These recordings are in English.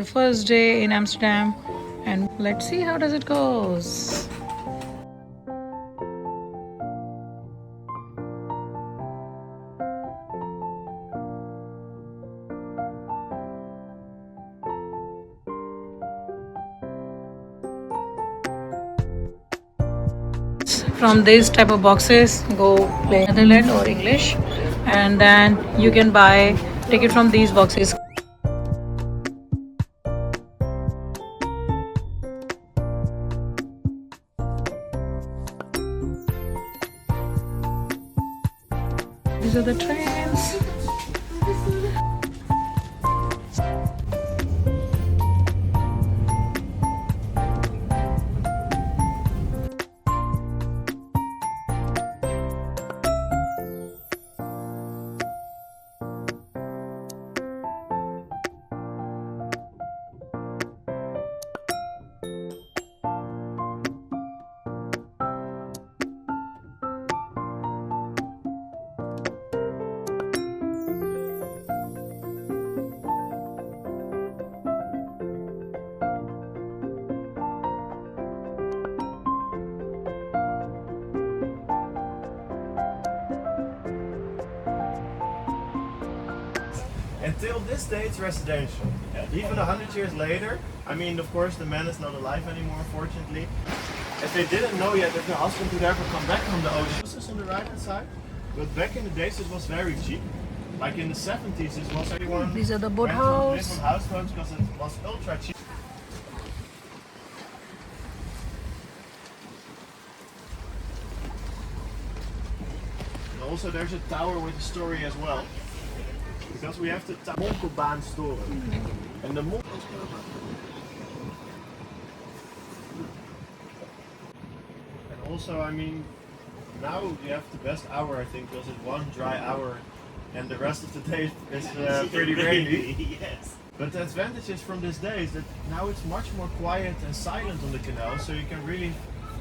First day in Amsterdam, and let's see how does it goes. From these type of boxes, go play Netherlands or English, and then you can buy ticket from these boxes. These are the trains. Until this day, it's residential. Even 100 years later, I mean, of course, the man is not alive anymore, fortunately. If they didn't know yet if the husband would ever come back from the ocean. This is on the right hand side, but back in the days, it was very cheap. Like in the 70s, it was everyone. These are the boat went to live house. on houseboats because it was ultra cheap. And also, there's a tower with a story as well. Because we have the Monkelbaan story. And the And also, I mean, now you have the best hour, I think, because it's one dry hour and the rest of the day is pretty rainy. Yes. But the advantages from this day is that now it's much more quiet and silent on the canal, so you can really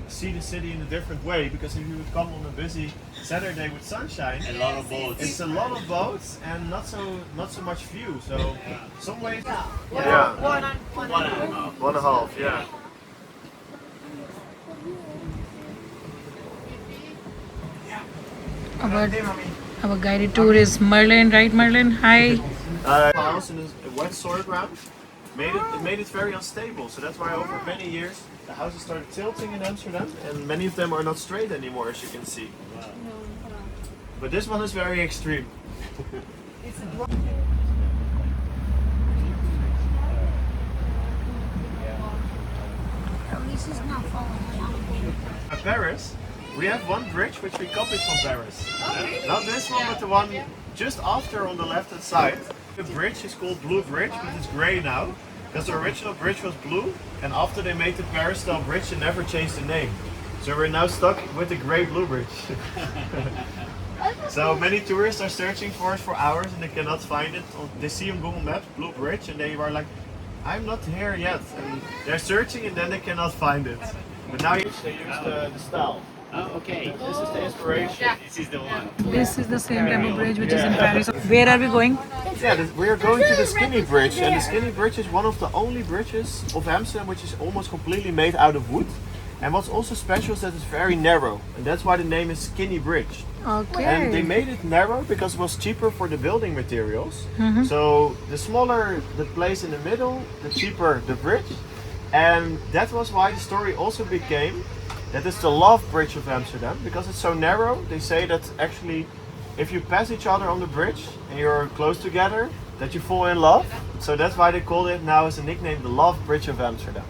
see the city in a different way, because if you would come on a busy Saturday with sunshine, A lot of boats. it's a lot of boats and not so much view. So some ways, One and a half. 1.5, yeah. Our guided tour is Merlin, right Merlin? Hi. House in a wet soil ground made it very unstable. So that's why over many years the houses started tilting in Amsterdam, and many of them are not straight anymore, as you can see. But this one is very extreme. This is not falling down. At Paris, we have one bridge which we copied from Paris. Not this one, but the one just after on the left hand side. The bridge is called Blue Bridge, but it's grey now. Because the original bridge was blue, and after they made the Paris style bridge, they never changed the name. So we're now stuck with the grey blue bridge. So many tourists are searching for it for hours and they cannot find it. They see on Google Maps Blue Bridge and they are like, I'm not here yet. And they're searching and then they cannot find it. But now they use the style. Oh, okay. This is the inspiration. This is the one. This is the same type of bridge which is in Paris. Where are we going? Yeah, we are going to the Skinny Bridge, and the Skinny Bridge is one of the only bridges of Amsterdam which is almost completely made out of wood. And what's also special is that it's very narrow, and that's why the name is Skinny Bridge. Okay. And they made it narrow because it was cheaper for the building materials. So the smaller the place in the middle, the cheaper the bridge. And that was why the story also became that it's the love bridge of Amsterdam, because it's so narrow. They say that actually if you pass each other on the bridge and you're close together, that you fall in love. So that's why they called it now as a nickname the Love Bridge of Amsterdam.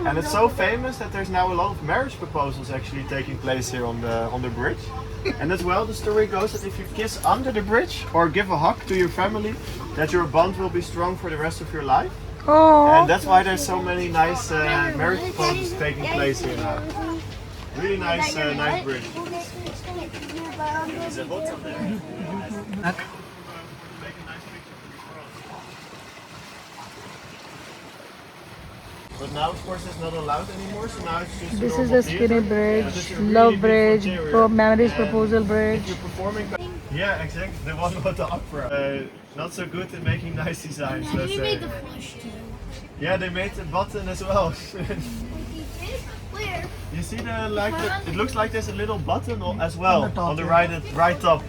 And it's so famous that there's now a lot of marriage proposals actually taking place here on the bridge. And as well, the story goes that if you kiss under the bridge or give a hug to your family, that your bond will be strong for the rest of your life. Oh. And that's why there's so many nice marriage proposals taking place here now. Really nice, nice bridge. There's a boat on there. But now, of course, it's not allowed anymore, so now it's just This a is normal the Skinny theater. Bridge, Yeah, this is a really Love beautiful Bridge, interior. Memories And Proposal if Bridge. you're performing, yeah, exactly, the one with the opera. Not so good at making nice designs, let's He say. made the flush too. Yeah, they made a button as well. Where? You see it looks like there's a little button as well on the right top.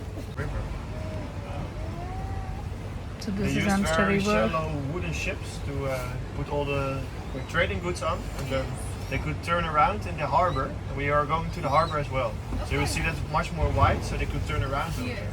So They this is used Amsterdam very River. shallow wooden ships to put all the trading goods on, and then they could turn around in the harbor. And we are going to the harbor as well. So you will see that's much more wide, so they could turn around over there.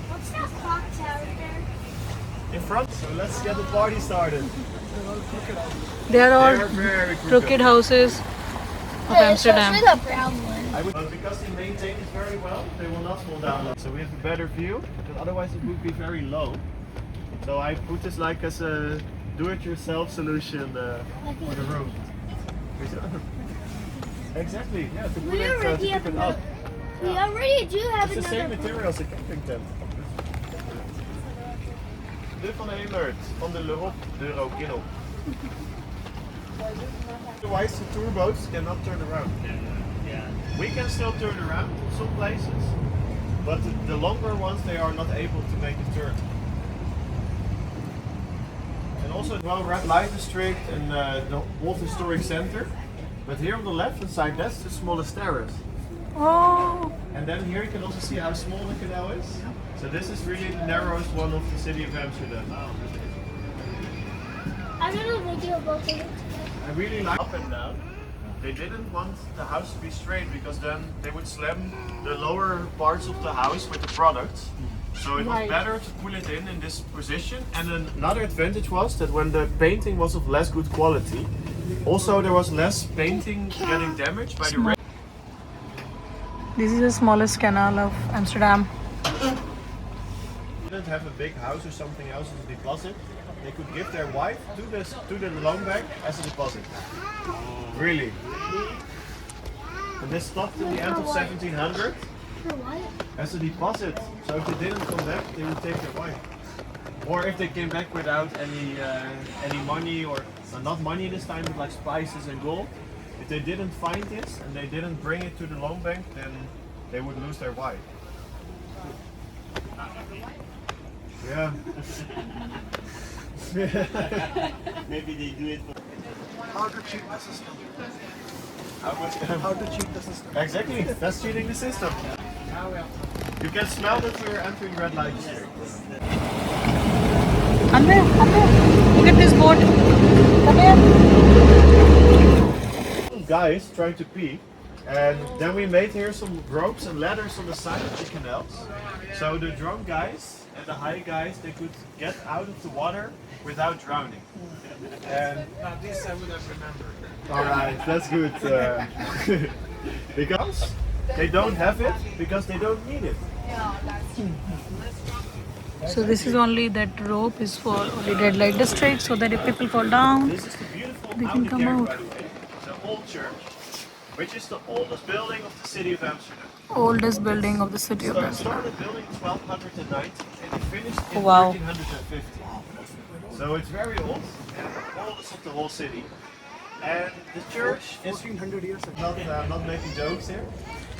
What's that clock tower there? In front, so let's get the party started. They are all They're very crooked houses of Amsterdam. Especially the brown one. But because they maintain it very well, they will not fall down. So we have a better view, because otherwise it would be very low. So I put this like as a do-it-yourself solution for the room. Exactly, yeah, to put We it, already to have keep it up. We already do have It's the same another. material as a camping tent. Dit van Hemert, van de L'Europe, Euro. Otherwise the tour boats cannot turn around. We can still turn around in some places, but the longer ones they are not able to make a turn. And also well, Red Light District and the old historic center. But here on the left hand side, that's the smallest terrace. Oh, And then here you can also see how small the canal is. So this is really the narrowest one of the city of Amsterdam. I'm gonna video about it. I really like up and down. They didn't want the house to be straight because then they would slam the lower parts of the house with the products. So it was better to pull it in this position. And then another advantage was that when the painting was of less good quality, also there was less painting getting damaged by the rain. this is the smallest canal of Amsterdam. Didn't have a big house or something else as a deposit. They could give their wife to the loan bank as a deposit. Really. And this stopped in the end of 1700 For what? as a deposit. So if they didn't come back, they would take their wife. Or if they came back without any money, or not money this time, but like spices and gold. If they didn't find this and they didn't bring it to the loan bank, then they would lose their wife. Yeah. Maybe they do it for How to cheat the system. How to cheat the system. Exactly, that's cheating the system. You can smell that we're entering red light district. Andre, look at this boat. Come here. Guys trying to pee, and then we made here some ropes and ladders on the side of the canals. So the drunk guys and the high guys, they could get out of the water without drowning. And now this I would have remembered. alright, that's good. Because they don't have it, because they don't need it. So this is only that rope is for only red light district, so that if people fall down, This is the beautiful They can Oude come Kerk, out. by the way. The old church, which is the oldest building of the city of Amsterdam. oldest building of the city of So it Amsterdam. started building in 1290 and it finished in Wow. 1350. So it's very old and the oldest of the whole city. And the church is 1400 years ago. Not making jokes here.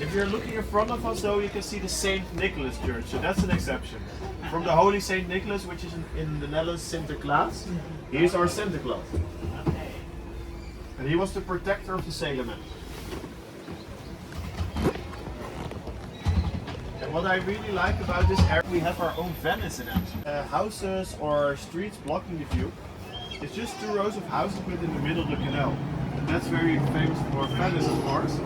If you're looking in front of us though, you can see the Saint Nicholas Church. So that's an exception. From the Holy Saint Nicholas, which is in the Netherlands Sinterklaas, he is our Santa Claus. And he was the protector of the sailormen. And what I really like about this area, we have our own Venice in Amsterdam. Houses or streets blocking the view. It's just two rows of houses put in the middle of the canal. And that's very famous for Venice, of course.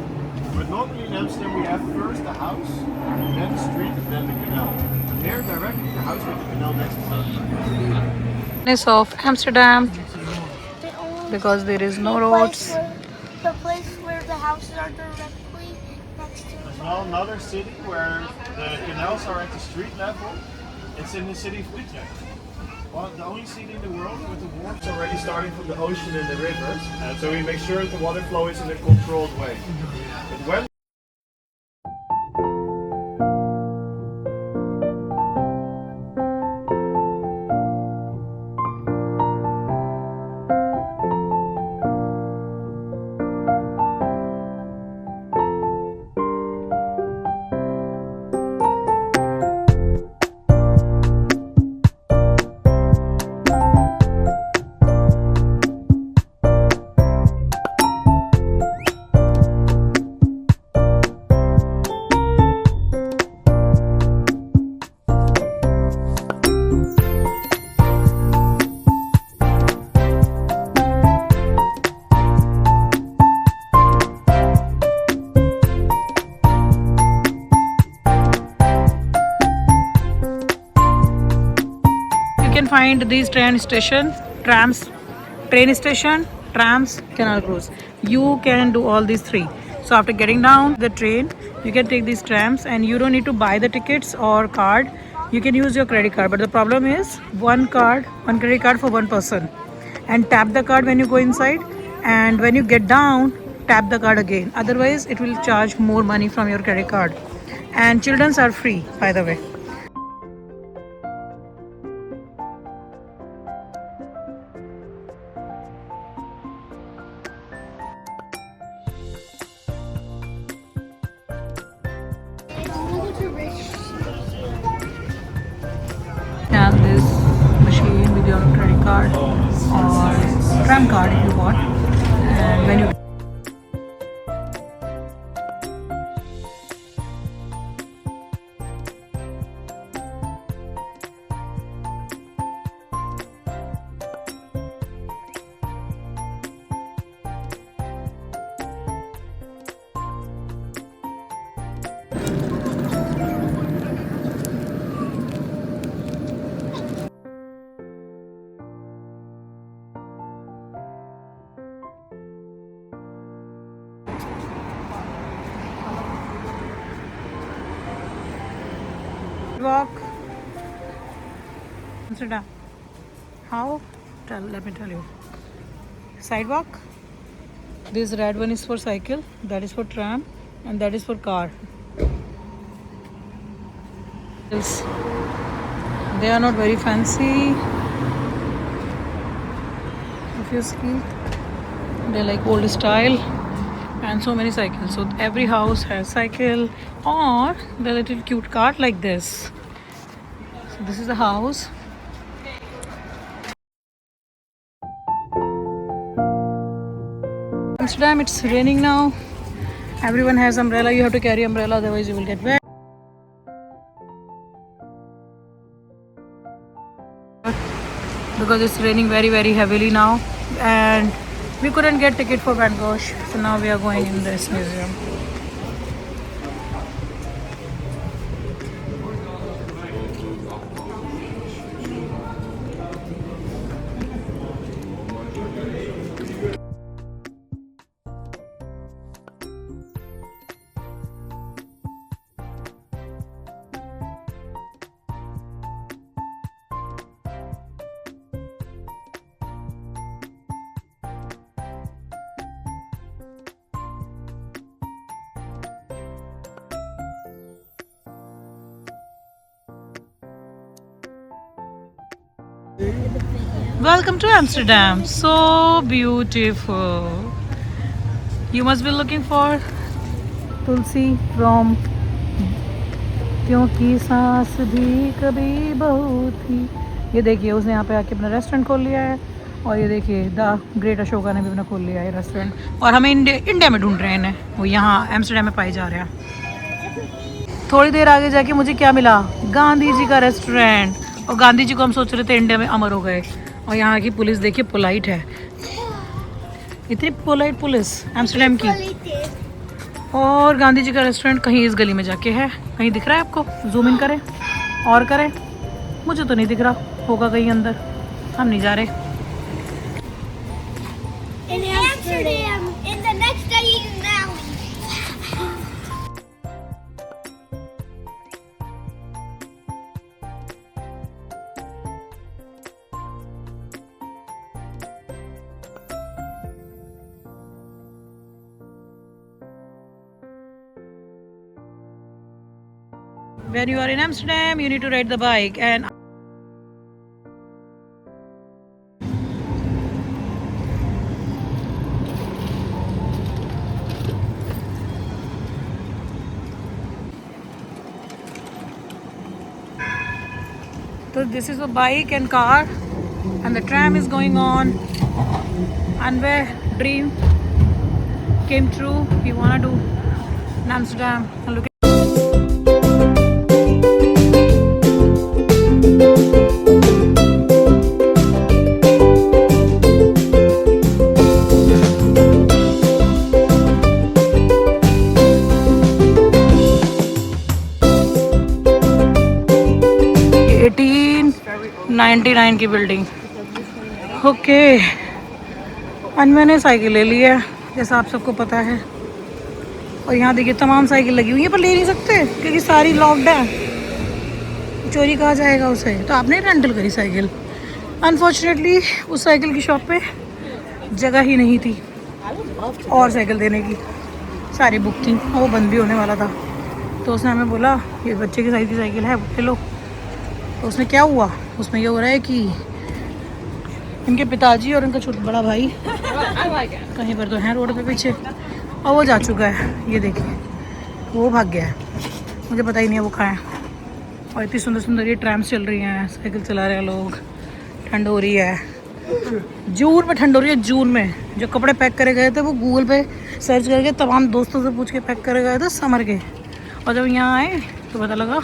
But normally in Amsterdam we have first the house, then the street, and then the canal. And here directly the house with the canal next to it. Venice of Amsterdam, The only because there is no place roads. the place where the houses are directly next to There's now another city where the canals are at the street level. It's in the city of Utrecht. Well, the only city in the world with the water's already starting from the ocean and the rivers. So we make sure that the water flow is in a controlled way. But when can find these train station, trams, train station, trams, canal cruise. You can do all these three. So after getting down the train, you can take these trams and you don't need to buy the tickets or card. You can use your credit card. But the problem is one credit card for one person. And tap the card when you go inside. And when you get down, tap the card again. Otherwise, it will charge more money from your credit card. And children's are free, by the way. Scan this machine with your credit card or tram card if you want, and when you walk Amsterdam. How? Let me tell you. Sidewalk. This red one is for cycle, that is for tram, and that is for car. They are not very fancy. If you see, they're like old style, and so many cycles. So every house has cycle or the little cute cart like this. So this is the house. Amsterdam, it's raining now. Everyone has umbrella. You have to carry umbrella, otherwise you will get wet. Because it's raining very heavily now, and we couldn't get ticket for Van Gogh, so now we are going in this museum. Welcome to Amsterdam. So beautiful. You must be looking for Tulsi from क्योंकि सांस भी कभी बहू थी. ये देखिए, उसने यहाँ पे आके अपना रेस्टोरेंट खोल लिया है. और ये देखिए द ग्रेट अशोका ने भी अपना खोल लिया है रेस्टोरेंट. और हमें इंडिया में ढूंढ रहे हैं इन्हें. वो यहाँ एम्स्टरडैम में पाए जा रहे हैं. थोड़ी देर आगे जाके मुझे क्या मिला? गांधी जी का रेस्टोरेंट. और गांधी जी को हम सोच रहे थे इंडिया में अमर हो गए. और यहाँ की पुलिस देखिए, पोलाइट है. इतनी पोलाइट पुलिस एम्स्टरडैम की. और गांधी जी का रेस्टोरेंट कहीं इस गली में जाके है. कहीं दिख रहा है आपको? जूम इन करें और करें. मुझे तो नहीं दिख रहा. होगा कहीं अंदर. हम नहीं जा रहे. In Amsterdam, in the next Diagon Alley. When you are in Amsterdam, you need to ride the bike. And so this is a bike and car, and the tram is going on. And where dream came true, we wanna do in Amsterdam. And look at 99 की building. Okay, आज मैंने cycle ले ली है जैसा आप सबको पता है। और यहाँ देखिए तमाम साइकिल लगी हुई है, पर ले नहीं सकते क्योंकि सारी लॉक्ड है। चोरी कहा जाएगा उसे, तो आपने रेंटल करी साइकिल। अनफॉर्चुनेटली उस साइकिल की शॉप पे जगह ही नहीं थी और साइकिल देने की, सारी बुक थी और वो बंद भी होने वाला था। तो उसने हमें बोला ये बच्चे की साइज की साइकिल है, ले लो। तो उसने क्या हुआ, उसमें ये हो रहा है कि इनके पिताजी और इनका छोटा बड़ा भाई कहीं पर तो हैं रोड पे पीछे, और वो जा चुका है। ये देखिए वो भाग गया है, मुझे पता ही नहीं है वो कहाँ है। और इतनी सुंदर सुंदर ये ट्रैम्स चल रही हैं, साइकिल चला रहे हैं लोग। ठंड हो रही है, जून में ठंड हो रही है। जून में जो कपड़े पैक करे गए थे वो गूगल पे सर्च करके तमाम दोस्तों से पूछ के पैक करे गए थे समर के, और जब यहाँ आए तो पता लगा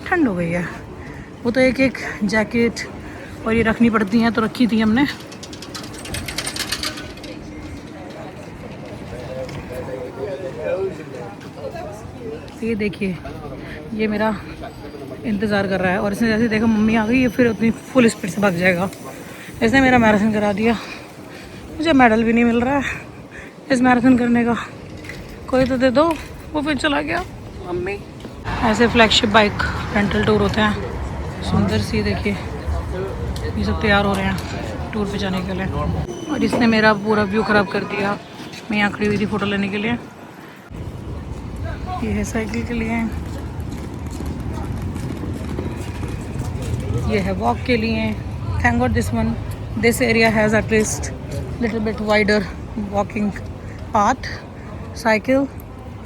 ठंड हो गई है। वो तो एक एक जैकेट और ये रखनी पड़ती हैं, तो रखी थी हमने। ये देखिए ये मेरा इंतज़ार कर रहा है, और इसने जैसे देखा मम्मी आ गई, ये फिर उतनी फुल स्पीड से भाग जाएगा। इसने मेरा मैराथन करा दिया, मुझे मेडल भी नहीं मिल रहा है इस मैराथन करने का। कोई तो दे दो। वो फिर चला गया मम्मी। ऐसे फ्लैगशिप बाइक रेंटल टूर होते हैं, सुंदर सी। देखिए ये सब तैयार हो रहे हैं टूर पे जाने के लिए, और इसने मेरा पूरा व्यू ख़राब कर दिया। मैं यहाँ खड़ी हुई थी फ़ोटो लेने के लिए। ये है साइकिल के लिए, ये है वॉक के लिए। Thank God this area has at least little bit wider walking path. Cycle,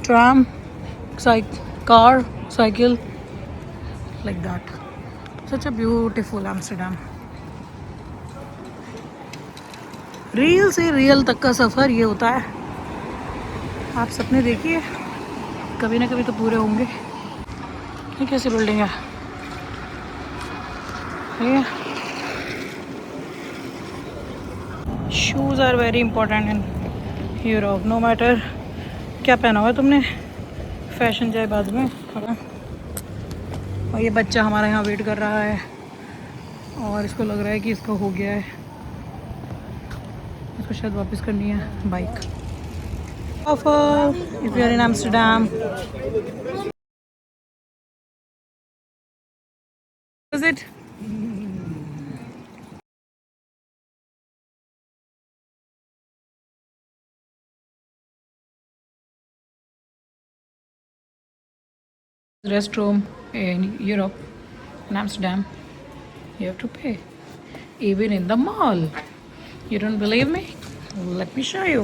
tram, car, cycle, like that. Such a beautiful Amsterdam. Reel से रियल तक का सफ़र ये होता है। आप सपने देखिए, कभी ना कभी तो पूरे होंगे। ये कैसी बिल्डिंग है ये? Shoes are very important in Europe. No matter क्या पहना हुआ है तुमने, फैशन जाए बाद में। और ये बच्चा हमारा यहाँ वेट कर रहा है, और इसको लग रहा है कि इसका हो गया है, इसको शायद वापस करनी है bike. Offer if you are in Amsterdam. Is it restroom in Europe, in Amsterdam, you have to pay, even in the mall. You don't believe me? Let me show you.